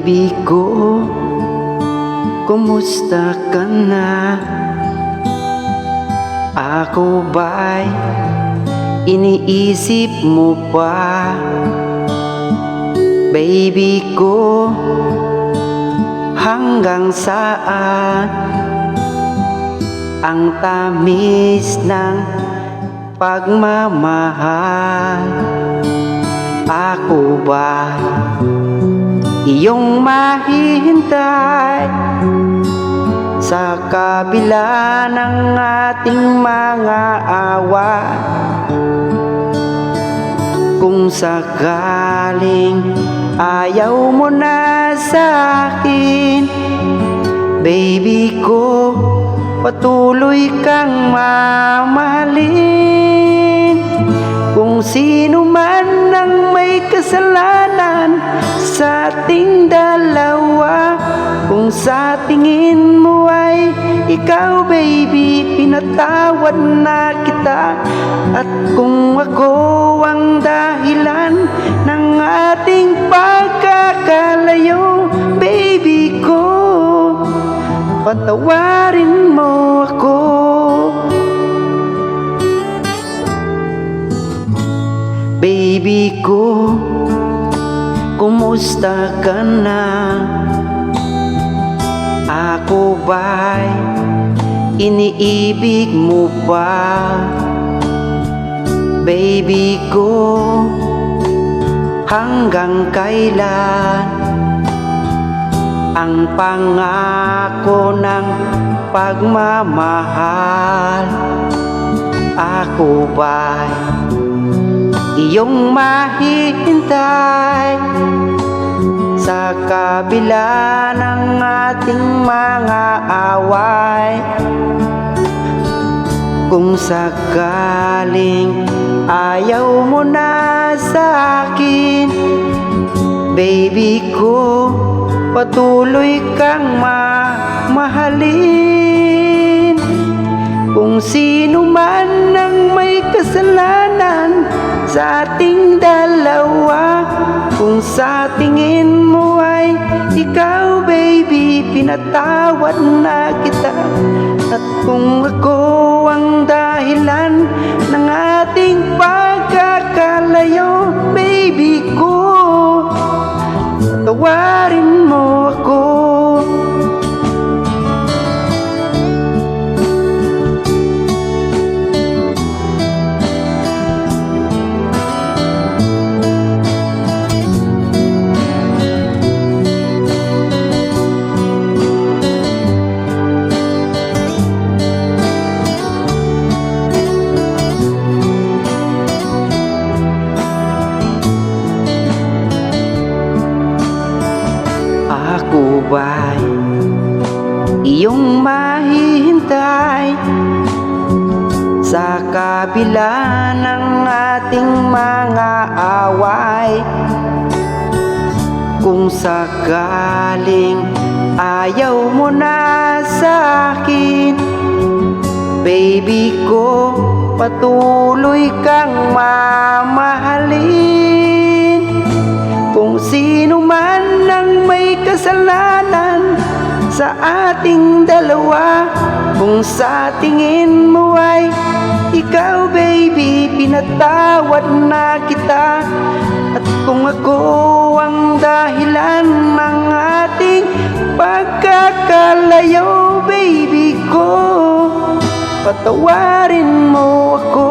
Baby ko, kumusta ka na? Ako ba'y iniisip mo pa? Baby ko, hanggang saan ang tamis ng pagmamahal? Ako ba'y iyong mahihintay sa kabila ng ating mga away? Kung sakaling ayaw mo na sa akin, baby ko, patuloy kang mamahalin. Kung sino man ang may kasalanan sa ating dalawa, kung sa tingin mo ay ikaw, baby, pinatawad na kita. At kung ako ang dahilan ng ating pagkakalayo, baby ko, patawarin mo ako. Baby ko, kumusta ka na? Ako ba'y iniibig mo pa? Baby ko, hanggang kailan ang pangako ng pagmamahal? Ako ba'y iyong mahihintay sa kabila ng ating mga away? Kung sakaling ayaw mo na sa akin, baby ko, patuloy kang mamahalin. Kung sino man ang may kasalanan sa ating dalawa, kung sa tingin mo ay ikaw, baby, pinatawad na kita. At kung ako ang dahilan ng ating pagkakalayo, baby ko, patawarin mo ako. Ako ba'y iyong mahihintay sa kabila ng ating mga away? Kung sakaling ayaw mo na sa akin, baby ko, patuloy kang mamahalin. Kung sino man ang may kasalanan sa ating dalawa, kung sa tingin mo ay ikaw, baby, pinatawad na kita. At kung ako ang dahilan ng ating pagkakalayo, baby ko, patawarin mo ako.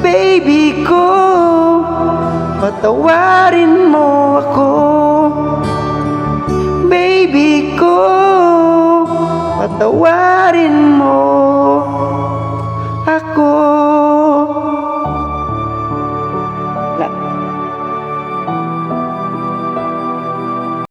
Baby ko, patawarin mo ako. Baby ko, patawarin mo.